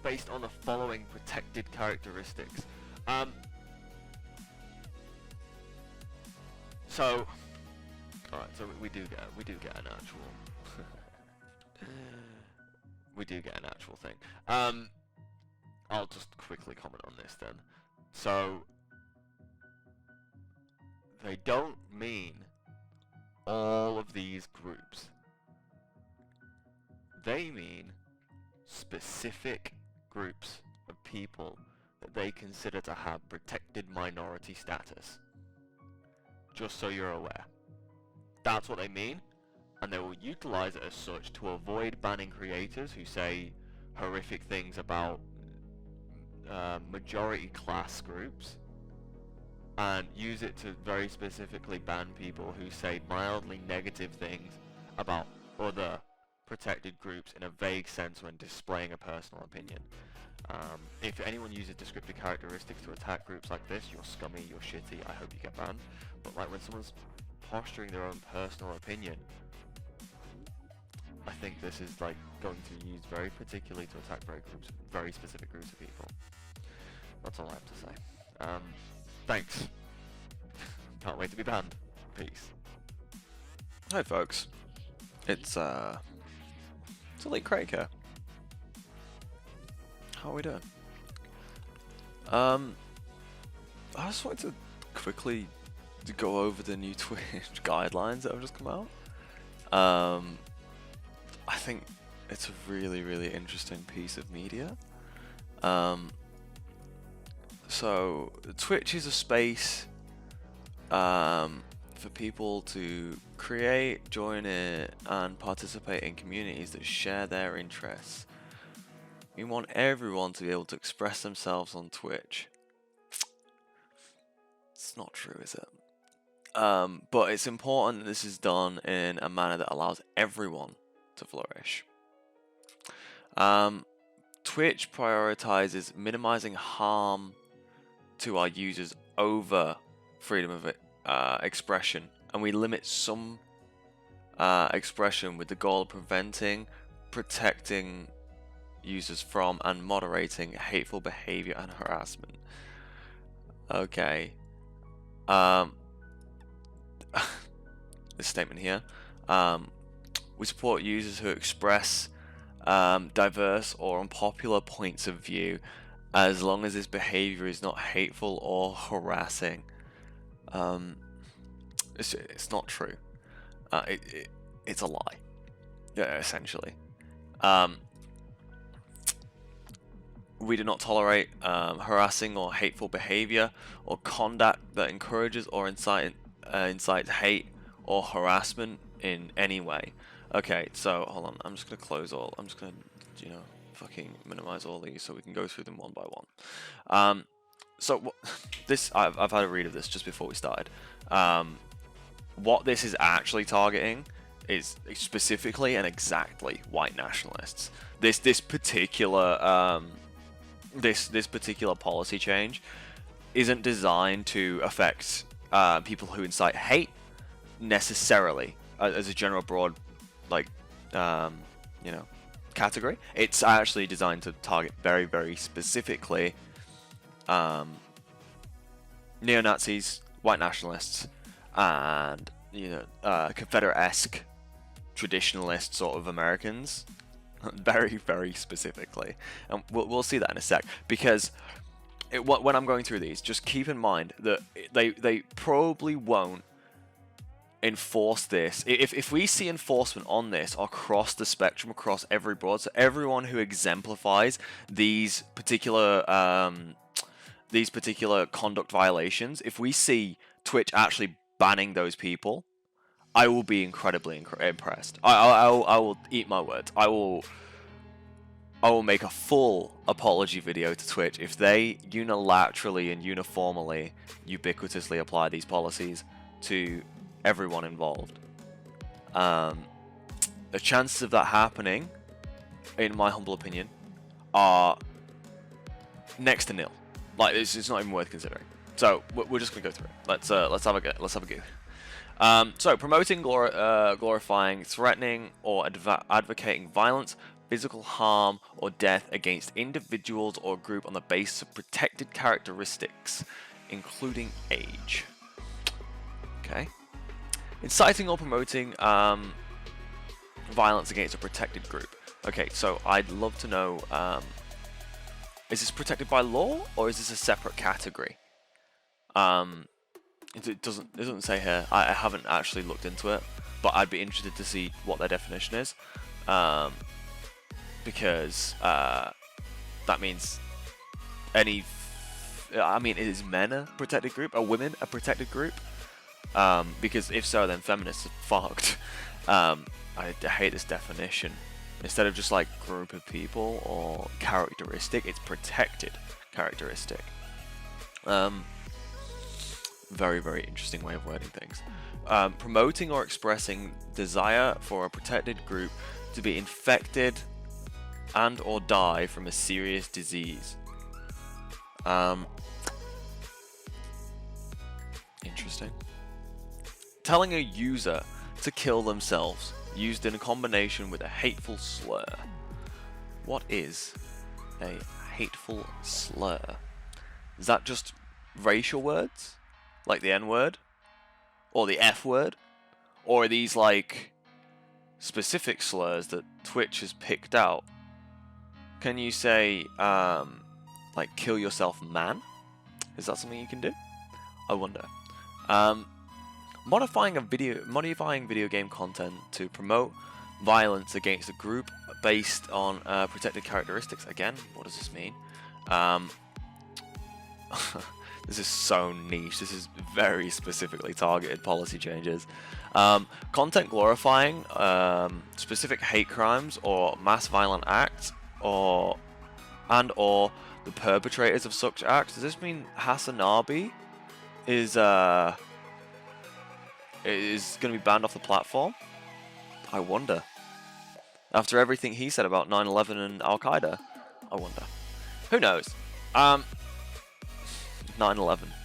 based on the following protected characteristics. So, all right. So we do get an actual we do get an actual thing. I'll just quickly comment on this then. So they don't mean all of these groups. They mean specific groups of people that they consider to have protected minority status. Just so you're aware. That's what they mean, and they will utilize it as such to avoid banning creators who say horrific things about majority class groups, and use it to very specifically ban people who say mildly negative things about other protected groups in a vague sense when displaying a personal opinion. If anyone uses descriptive characteristics to attack groups like this, you're scummy, you're shitty, I hope you get banned. But like when someone's posturing their own personal opinion, I think this is like going to be used very particularly to attack very specific groups of people. That's all I have to say. Thanks. Can't wait to be banned. Peace. Hi folks. It's Elite Craig here. How are we doing? I just wanted to quickly go over the new Twitch guidelines that have just come out. I think it's a really interesting piece of media. So Twitch is a space for people to create, join it, and participate in communities that share their interests. We want everyone to be able to express themselves on Twitch. It's not true, is it? But it's important that this is done in a manner that allows everyone to flourish. Twitch prioritizes minimizing harm to our users over freedom of expression, and we limit some expression with the goal of preventing, protecting users from, and moderating hateful behavior and harassment. Okay. This statement here. We support users who express diverse or unpopular points of view, as long as this behavior is not hateful or harassing. It's not true. It's a lie, essentially. We do not tolerate harassing or hateful behavior or conduct that encourages or incites hate or harassment in any way. Okay, so hold on. I'm just gonna close all. I'm just gonna, fucking minimize all these so we can go through them one by one. So this, I've had a read of this just before we started. What this is actually targeting is specifically and exactly white nationalists. This particular this particular policy change isn't designed to affect people who incite hate necessarily as a general broad category. It's actually designed to target very specifically neo-Nazis, white nationalists, and Confederate-esque traditionalist sort of Americans, very specifically, and we'll see that in a sec. Because when I'm going through these, just keep in mind that they probably won't enforce this. If we see enforcement on this across the spectrum, across every broad, so everyone who exemplifies these particular conduct violations, if we see Twitch actually banning those people, I will be incredibly impressed. I will eat my words. I will make a full apology video to Twitch if they unilaterally and uniformly, ubiquitously apply these policies to everyone involved. The chances of that happening, in my humble opinion, are next to nil. Like, it's not even worth considering. So we're just gonna go through it. Let's have a go. So promoting, glorifying, threatening, or advocating violence, physical harm or death against individuals or a group on the basis of protected characteristics, including age. Okay. Inciting or promoting violence against a protected group. Okay, so I'd love to know, is this protected by law or is this a separate category? It doesn't say here. I haven't actually looked into it, but I'd be interested to see what their definition is, because that means any. I mean, is men a protected group? Are women a protected group? Because if so, then feminists are fucked. I hate this definition. Instead of just like group of people or characteristic, it's protected characteristic. Very, very interesting way of wording things. Promoting or expressing desire for a protected group to be infected and or die from a serious disease. Interesting. Telling a user to kill themselves, used in a combination with a hateful slur. What is a hateful slur? Is that just racial words? Like the N-word? Or the F-word? Or are these like specific slurs that Twitch has picked out? Can you say, like, kill yourself man? Is that something you can do? I wonder. Modifying video game content to promote violence against a group based on protected characteristics. Again, what does this mean? This is so niche. This is very specifically targeted policy changes. Content glorifying specific hate crimes or mass violent acts, or the perpetrators of such acts. Does this mean Hasanabi is going to be banned off the platform? I wonder. After everything he said about 9/11 and Al Qaeda, I wonder. Who knows? 9/11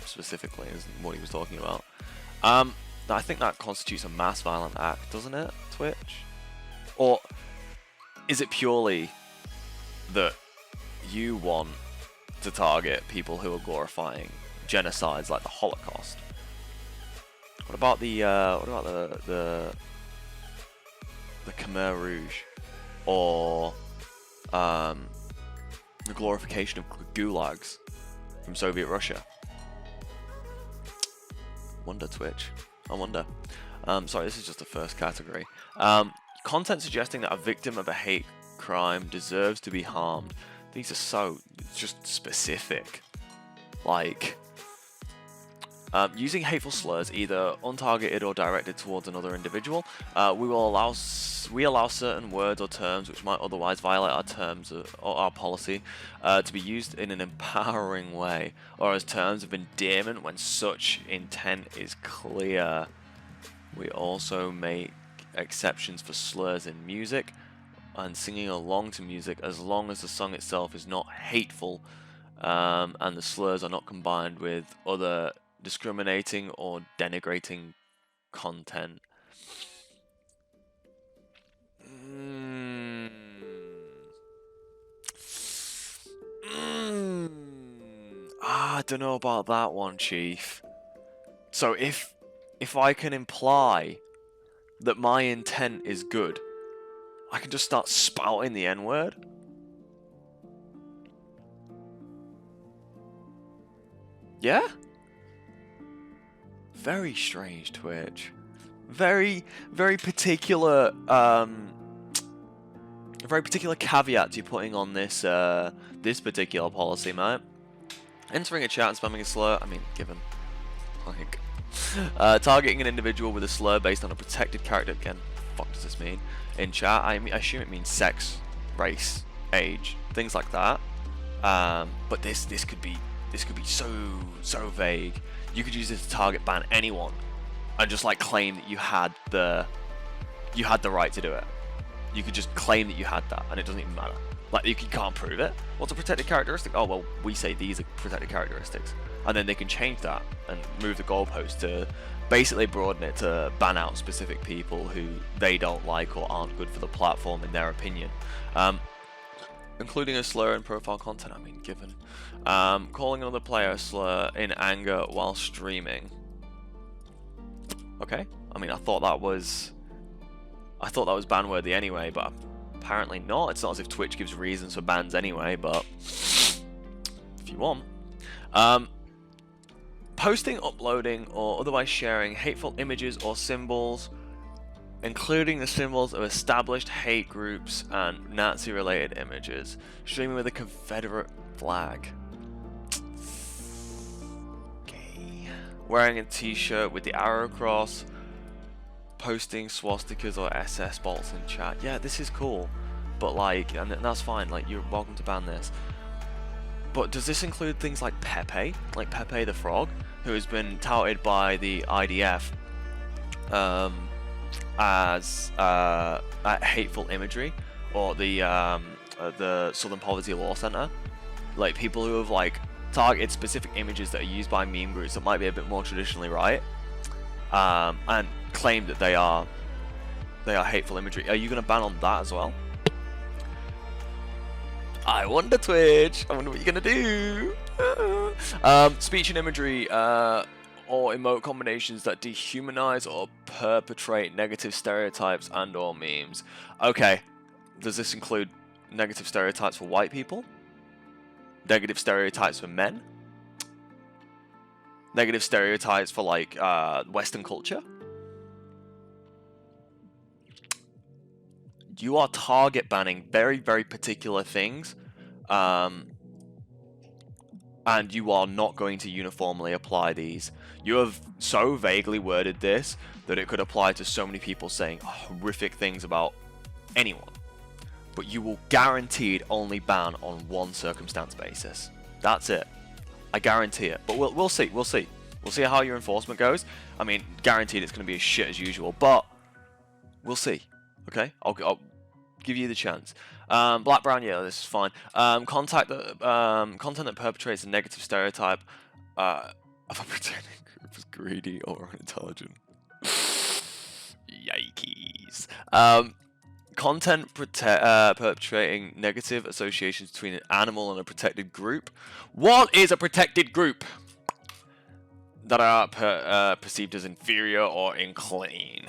specifically is what he was talking about. I think that constitutes a mass violent act, doesn't it, Twitch? Or is it purely that you want to target people who are glorifying genocides like the Holocaust? What about the Khmer Rouge, or the glorification of gulags from Soviet Russia? Wonder, Twitch. I wonder. Sorry, this is just the first category. Content suggesting that a victim of a hate crime deserves to be harmed. These are so just specific. Like, using hateful slurs, either untargeted or directed towards another individual. We allow certain words or terms which might otherwise violate our terms or our policy to be used in an empowering way, or as terms of endearment when such intent is clear. We also make exceptions for slurs in music and singing along to music, as long as the song itself is not hateful and the slurs are not combined with other discriminating or denigrating content. I don't know about that one, Chief. So if I can imply that my intent is good, I can just start spouting the N-word? Yeah? Very strange, Twitch. Very, very particular, very particular caveats you're putting on this, this particular policy, mate. Entering a chat and spamming a slur, I mean, given, like, targeting an individual with a slur based on a protected character. Again, fuck does this mean? In chat, I assume it means sex, race, age, things like that. But this could be so vague. You could use this to target ban anyone, and just like claim that you had the right to do it. You could just claim that you had that, and it doesn't even matter. Like, you can't prove it. What's a protected characteristic? Oh well, we say these are protected characteristics, and then they can change that and move the goalpost to basically broaden it to ban out specific people who they don't like or aren't good for the platform in their opinion. Including a slur in profile content, I mean, given. Calling another player a slur in anger while streaming. Okay, I mean, I thought that was ban-worthy anyway, but apparently not. It's not as if Twitch gives reasons for bans anyway, but if you want. Posting, uploading, or otherwise sharing hateful images or symbols, including the symbols of established hate groups and Nazi-related images. Streaming with a Confederate flag. Okay. Wearing a t-shirt with the arrow cross. Posting swastikas or SS bolts in chat. Yeah, this is cool. But like, and that's fine, like, you're welcome to ban this. But does this include things like Pepe? Like Pepe the Frog, who has been touted by the IDF as hateful imagery, or the Southern Poverty Law Center, like people who have like targeted specific images that are used by meme groups that might be a bit more traditionally right, and claim that they are hateful imagery. Are you going to ban on that as well? I wonder, Twitch. I wonder what you're going to do. Speech and imagery or emote combinations that dehumanize or perpetrate negative stereotypes and or memes. Okay, does this include negative stereotypes for white people? Negative stereotypes for men? Negative stereotypes for like Western culture? You are target banning very, very particular things, and you are not going to uniformly apply these. You have so vaguely worded this that it could apply to so many people saying horrific things about anyone. But you will guaranteed only ban on one circumstance basis. That's it. I guarantee it. But we'll see. We'll see. We'll see how your enforcement goes. I mean, guaranteed it's going to be as shit as usual, but we'll see. Okay? I'll give you the chance. Black, brown, yellow, this is fine. Content that perpetrates a negative stereotype of a pretending group as greedy or unintelligent. Yikes. Content perpetrating negative associations between an animal and a protected group. What is a protected group? That are perceived as inferior or unclean.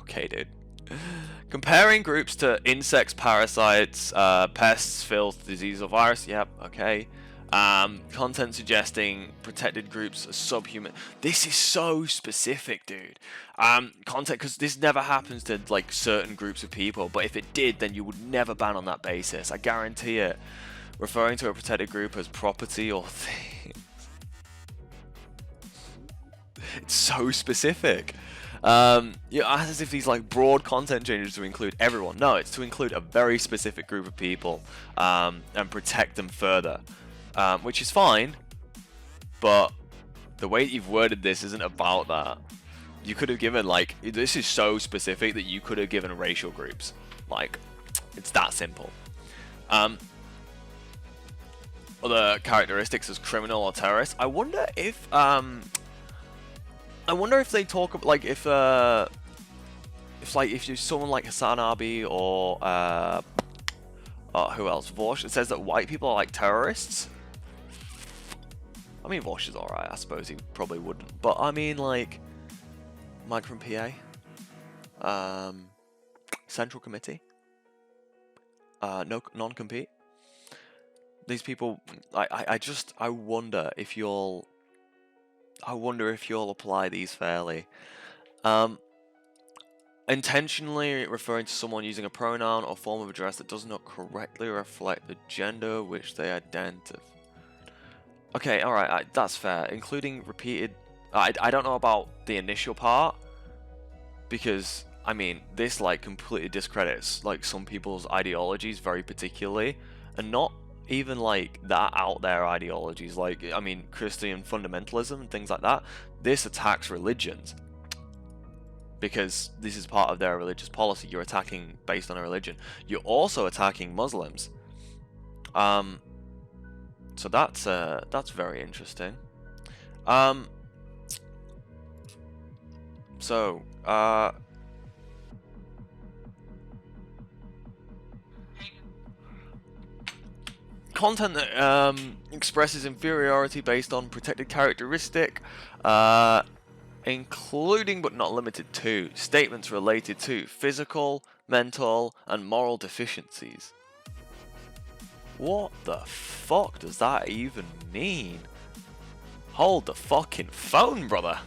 Okay, dude. Comparing groups to insects, parasites, pests, filth, disease, or virus. Yep, okay. Content suggesting protected groups are subhuman. This is so specific, dude. Content, because this never happens to like certain groups of people, but if it did, then you would never ban on that basis. I guarantee it. Referring to a protected group as property or things. It's so specific. As if these like broad content changes to include everyone. No, it's to include a very specific group of people and protect them further, which is fine. But the way that you've worded this isn't about that. You could have given like, this is so specific that you could have given racial groups. Like, it's that simple. Other characteristics as criminal or terrorist. I wonder if they talk like if you're someone like Hassan Abi or who else? Vosh. It says that white people are like terrorists. I mean, Vosh is alright. I suppose he probably wouldn't. But I mean, like Mike from PA, Central Committee, no non-compete. These people, I wonder if you'll apply these fairly. Intentionally referring to someone using a pronoun or form of address that does not correctly reflect the gender which they identify. Okay, alright, that's fair. Including repeated... I don't know about the initial part, because, I mean, this, like, completely discredits, like, some people's ideologies very particularly, and not even like that out there ideologies, like I mean Christian fundamentalism and things like that. This attacks religions because this is part of their religious policy. You're attacking based on a religion. You're also attacking Muslims. So that's very interesting. Um. So, content that expresses inferiority based on protected characteristic, including but not limited to statements related to physical, mental, and moral deficiencies. What the fuck does that even mean? Hold the fucking phone, brother.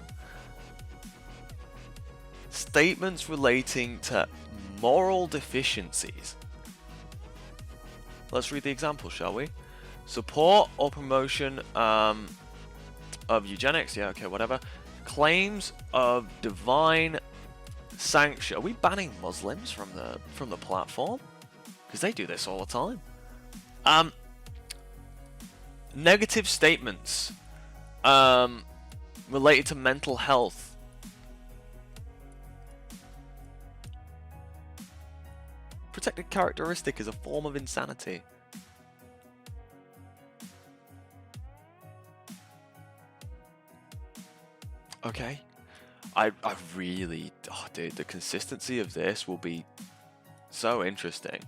Statements relating to moral deficiencies. Let's read the example, shall we? Support or promotion of eugenics. Yeah, okay, whatever. Claims of divine sanction. Are we banning Muslims from the platform? Because they do this all the time. Negative statements related to mental health. Protected characteristic is a form of insanity. Okay. I really... Oh, dude, the consistency of this will be so interesting.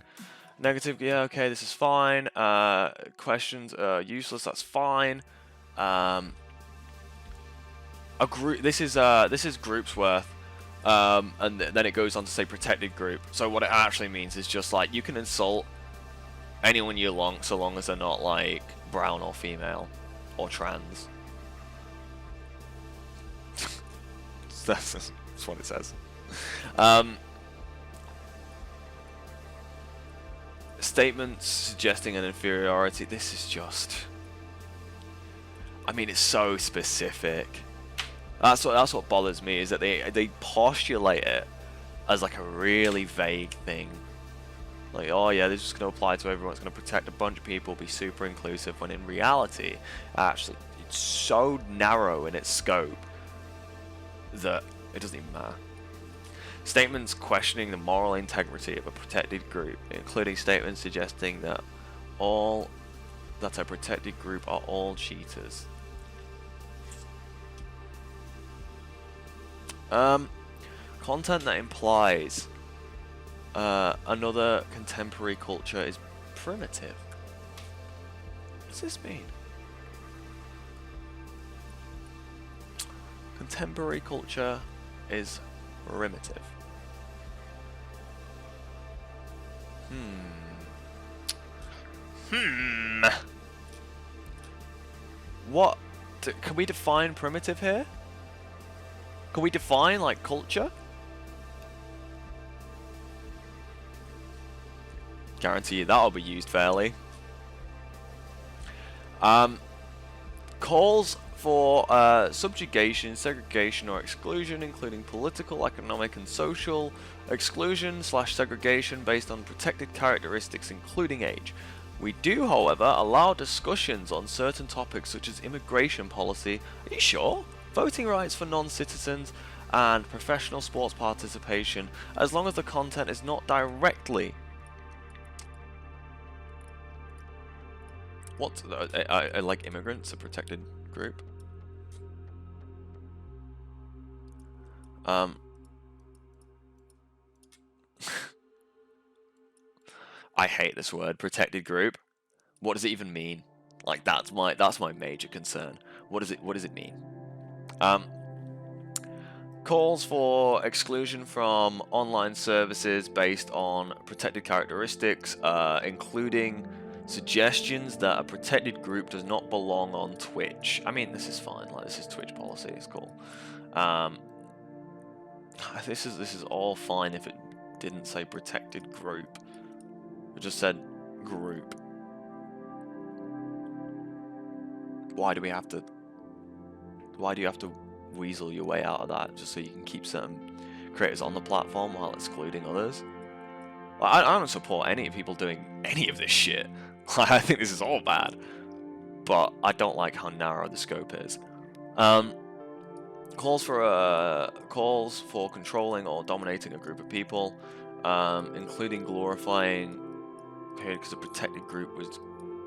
Negative, yeah, okay, this is fine. Questions, useless, that's fine. A group... This is groups worth. And then it goes on to say protected group. So what it actually means is just like you can insult anyone you want so long as they're not like brown or female or trans. That's what it says. Statements suggesting an inferiority. This is just... I mean, it's so specific. That's what bothers me, is that they postulate it as like a really vague thing. Like, oh yeah, this is just going to apply to everyone. It's going to protect a bunch of people, be super inclusive. When in reality, actually, it's so narrow in its scope that it doesn't even matter. Statements questioning the moral integrity of a protected group, including statements suggesting that a protected group are all cheaters. Content that implies another contemporary culture is primitive. What does this mean? Contemporary culture is primitive. What? Can we define primitive here? Can we define, like, culture? Guarantee you that'll be used fairly. Calls for subjugation, segregation, or exclusion, including political, economic, and social exclusion / segregation based on protected characteristics, including age. We do, however, allow discussions on certain topics such as immigration policy. Are you sure? Voting rights for non-citizens, and professional sports participation, as long as the content is not directly... What? I like immigrants, a protected group? I hate this word, protected group. What does it even mean? Like, that's my major concern. What does it mean? Calls for exclusion from online services based on protected characteristics, including suggestions that a protected group does not belong on Twitch. I mean, this is fine. Like, this is Twitch policy. It's cool. This is all fine if it didn't say protected group. It just said group. Why do you have to weasel your way out of that just so you can keep certain creators on the platform while excluding others? Like, I don't support any people doing any of this shit. I think this is all bad, but I don't like how narrow the scope is. Calls for controlling or dominating a group of people, including glorifying period because a protected group was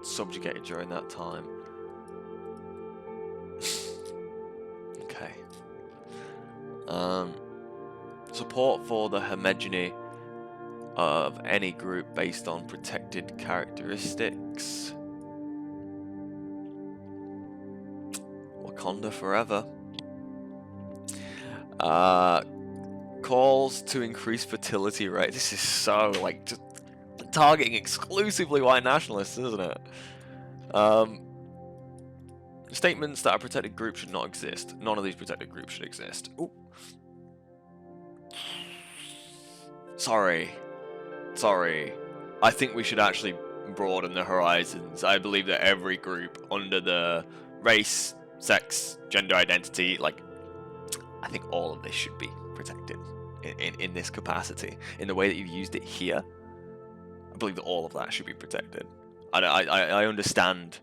subjugated during that time. Support for the homogeneity of any group based on protected characteristics. Wakanda forever. Calls to increase fertility rate. This is so like just targeting exclusively white nationalists, isn't it? Statements that a protected group should not exist. None of these protected groups should exist. Ooh. Sorry. I think we should actually broaden the horizons. I believe that every group under the race, sex, gender identity, like, I think all of this should be protected in this capacity. In the way that you've used it here, I believe that all of that should be protected. I understand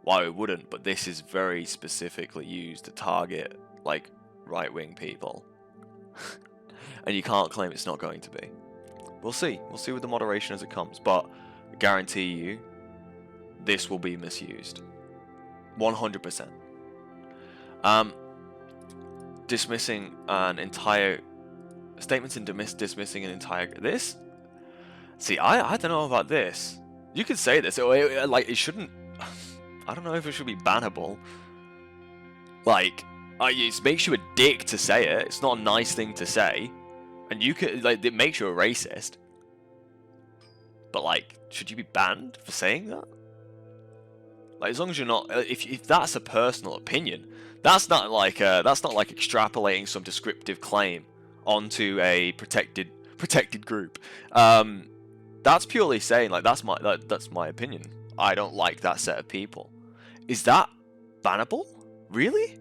why we wouldn't, but this is very specifically used to target, like, right-wing people. And you can't claim it's not going to be. We'll see with the moderation as it comes, but I guarantee you, this will be misused. 100%. Dismissing an entire... Statements in dismissing an entire... This? See, I don't know about this. You could say this, like, it shouldn't... I don't know if it should be bannable. Like, it makes you a dick to say it. It's not a nice thing to say. And you could, like, it makes you a racist. But, like, should you be banned for saying that? Like, as long as you're not, if that's a personal opinion, that's not like extrapolating some descriptive claim onto a protected group. That's purely saying, like, that's my opinion. I don't like that set of people. Is that bannable? Really?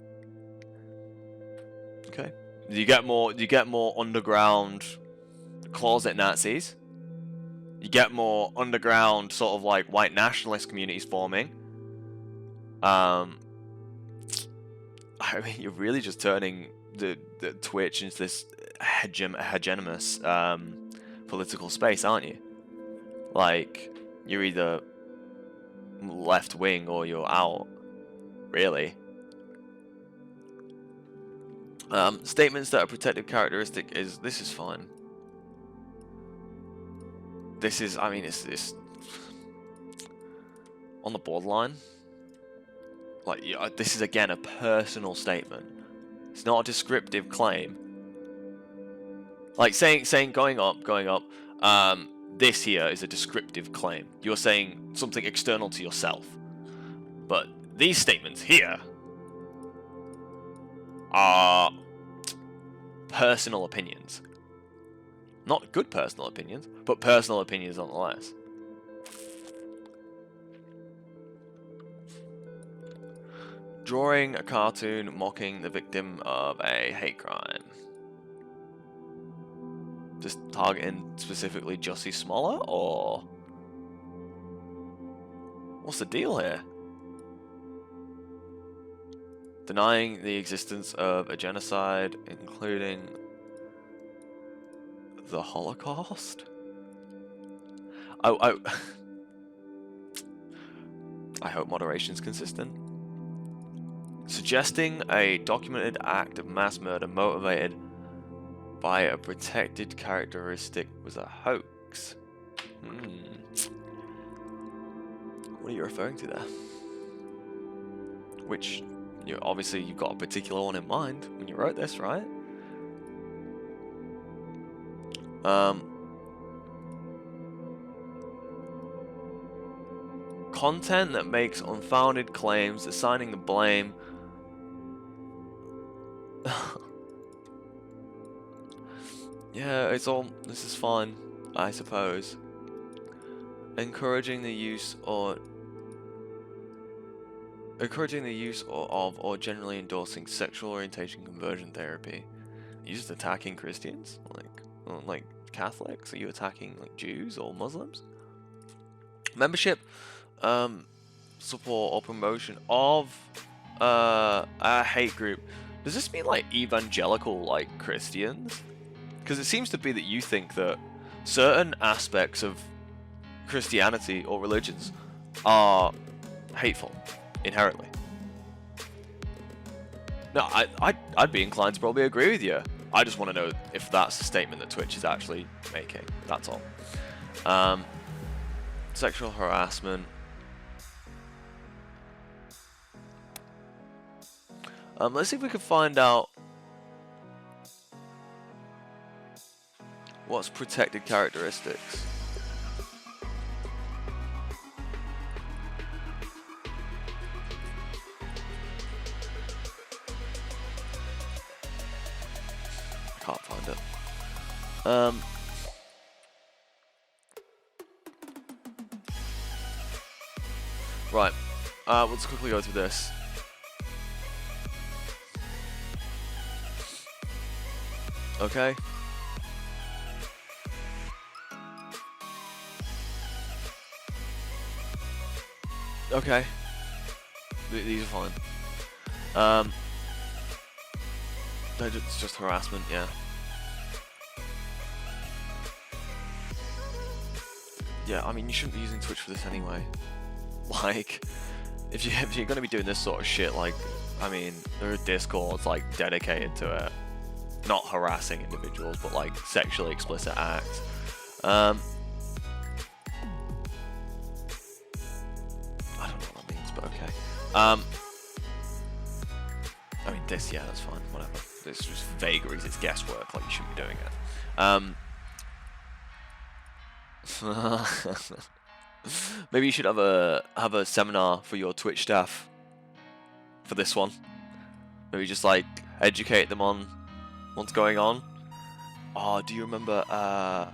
Okay. Do you get more underground closet Nazis? You get more underground sort of like white nationalist communities forming. I mean, you're really just turning the Twitch into this hegemonous political space, aren't you? Like, you're either left wing or you're out. Really. Statements that a protective characteristic is... This is fine. This is... I mean, it's on the borderline. Like, this is, again, a personal statement. It's not a descriptive claim. Like, saying going up, this here is a descriptive claim. You're saying something external to yourself. But these statements here are personal opinions. Not good personal opinions, but personal opinions nonetheless. Drawing a cartoon mocking the victim of a hate crime. Just targeting specifically Jussie Smollett, or what's the deal here? Denying the existence of a genocide, including the Holocaust? I hope moderation is consistent. Suggesting a documented act of mass murder motivated by a protected characteristic was a hoax. What are you referring to there? Which... obviously you've got a particular one in mind when you wrote this, right? Content that makes unfounded claims, assigning the blame. Yeah, this is fine, I suppose. Encouraging the use of or generally endorsing sexual orientation conversion therapy. Are you just attacking Christians? Like Catholics? Are you attacking like Jews or Muslims? Membership, support or promotion of a hate group. Does this mean like evangelical like Christians? Because it seems to be that you think that certain aspects of Christianity or religions are hateful inherently. No, I'd be inclined to probably agree with you. I just want to know if that's a statement that Twitch is actually making. That's all. Sexual harassment. Let's see if we can find out what's protected characteristics. I can't find it. Right. Let's quickly go through this. Okay. Okay. These are fine. It's just harassment, yeah. Yeah, I mean, you shouldn't be using Twitch for this anyway. Like, if you're gonna be doing this sort of shit, like, I mean, there are Discords like dedicated to it, not harassing individuals, but like sexually explicit acts. I don't know what that means, but okay. I mean, this, yeah, that's fine, whatever. It's just vagaries, it's guesswork, like you shouldn't be doing it. Maybe you should have a seminar for your Twitch staff for this one. Maybe just like educate them on what's going on. Oh, do you remember? Fuck.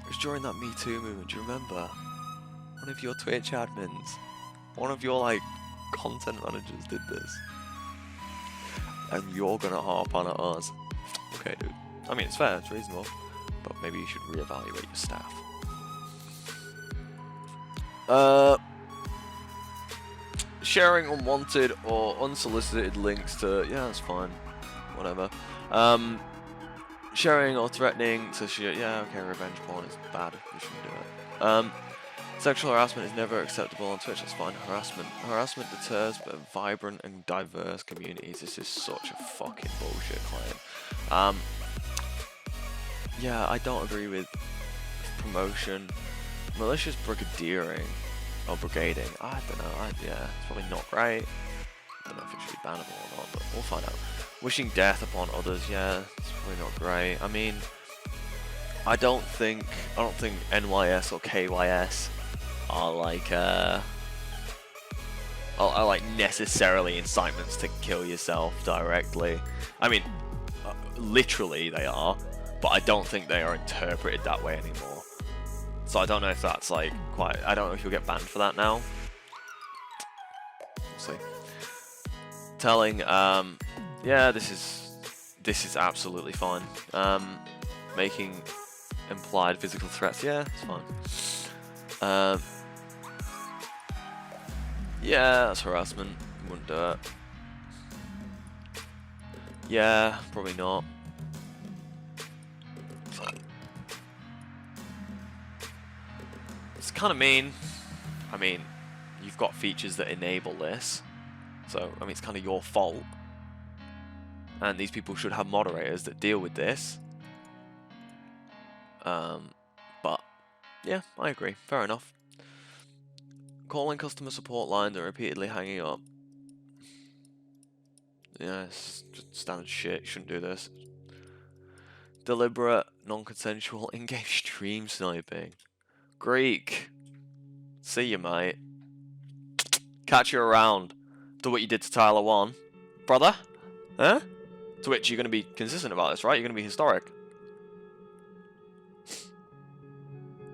It was during that Me Too movement. Do you remember? One of your Twitch admins, one of your like content managers did this, and you're gonna harp on at us. Okay, dude. I mean, it's fair, it's reasonable, but maybe you should reevaluate your staff. Sharing unwanted or unsolicited links to, yeah, that's fine, whatever. Sharing or threatening to share, yeah, okay, revenge porn is bad, we shouldn't do it. Sexual harassment is never acceptable on Twitch, that's fine. Harassment deters but vibrant and diverse communities. This is such a fucking bullshit claim. Yeah, I don't agree with promotion. Malicious brigadiering or brigading, I don't know, yeah, it's probably not great. I don't know if it should be bannable or not, but we'll find out. Wishing death upon others, yeah, it's probably not great. I mean, I don't think NYS or KYS are like are like necessarily incitements to kill yourself directly. I mean, literally they are, but I don't think they are interpreted that way anymore. So I don't know if that's like quite. I don't know if you'll get banned for that now. We'll see. Telling, yeah, this is absolutely fine. Making implied physical threats, yeah, it's fine. Yeah, that's harassment. Wouldn't do it. Yeah, probably not. It's kind of mean. I mean, you've got features that enable this, so I mean it's kind of your fault. And these people should have moderators that deal with this. But yeah, I agree. Fair enough. Calling customer support lines and repeatedly hanging up. Yeah, it's just standard shit. You shouldn't do this. Deliberate, non-consensual in-game stream sniping. Greek. See you, mate. Catch you around. Do what you did to Tyler 1. Brother? Huh? To which you're going to be consistent about this, right? You're going to be historic.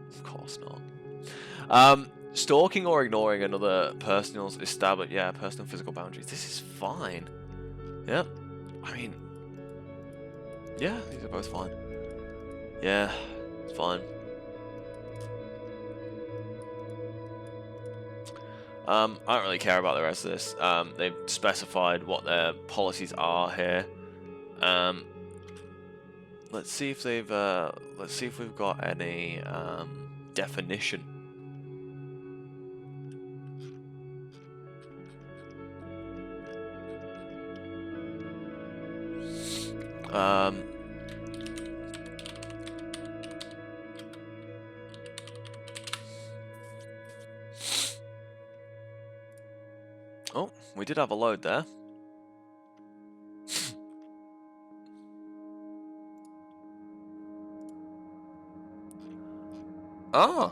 Of course not. Stalking or ignoring another person's established, yeah, personal physical boundaries. This is fine. Yep. I mean, yeah, these are both fine. Yeah, it's fine. I don't really care about the rest of this. They've specified what their policies are here. Let's see if they've let's see if we've got any definition. Oh, we did have a load there. Ah!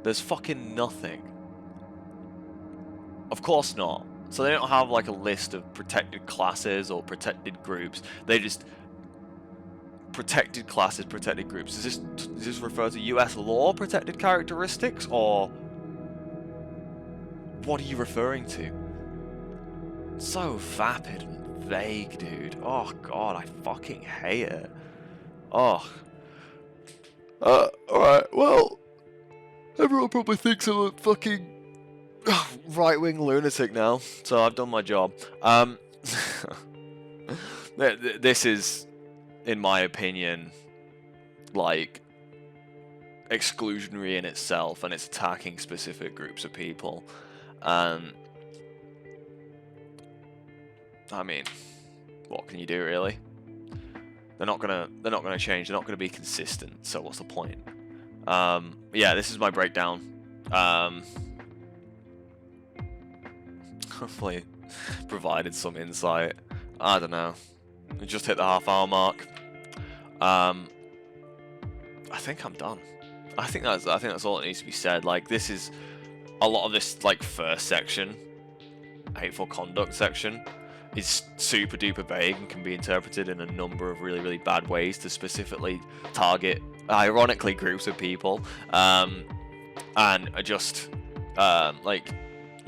There's fucking nothing. Of course not. So they don't have like a list of protected classes or protected groups. They just protected classes, protected groups. Does this refer to US law protected characteristics, or what are you referring to? So vapid and vague, dude. Oh god, I fucking hate it. Oh. Alright, well, everyone probably thinks I'm a fucking right-wing lunatic now, so I've done my job. This is, in my opinion, like, exclusionary in itself, and it's attacking specific groups of people. I mean, what can you do, really? They're not gonna change. They're not gonna be consistent. So what's the point? Yeah, this is my breakdown. Hopefully, provided some insight. I don't know. We just hit the half-hour mark. I think I'm done. I think that's all that needs to be said. Like, this is a lot of this, like, first section, hateful conduct section, is super duper vague and can be interpreted in a number of really, really bad ways to specifically target, ironically, groups of people, and just like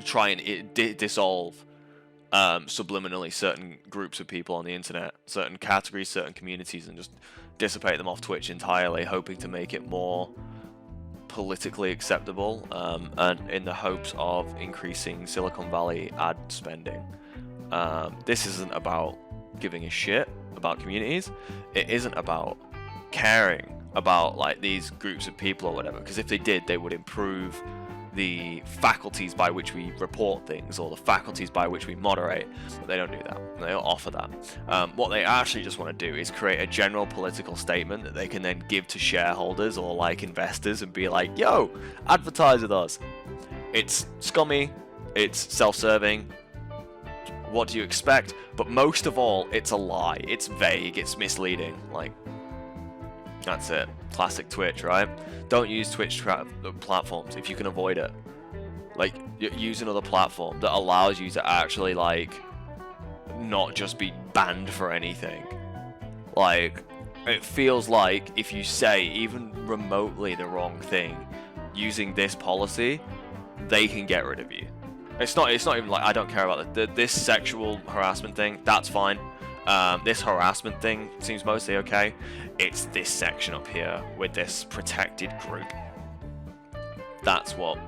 try and dissolve subliminally certain groups of people on the internet, certain categories, certain communities, and just dissipate them off Twitch entirely, hoping to make it more politically acceptable, and in the hopes of increasing Silicon Valley ad spending. This isn't about giving a shit about communities. It isn't about caring about like these groups of people or whatever, because if they did, they would improve the faculties by which we report things or the faculties by which we moderate, but they don't do that. They don't offer that. What they actually just want to do is create a general political statement that they can then give to shareholders or like investors and be like, yo, advertise with us. It's scummy, it's self-serving. What do you expect? But most of all, it's a lie. It's vague, it's misleading. Like, that's it. Classic Twitch, right? Don't use Twitch platforms if you can avoid it. Like, use another platform that allows you to actually, like, not just be banned for anything. Like, it feels like if you say even remotely the wrong thing using this policy, they can get rid of you. It's not even like I don't care about this sexual harassment thing. That's fine. This harassment thing seems mostly okay. It's this section up here with this protected group. That's what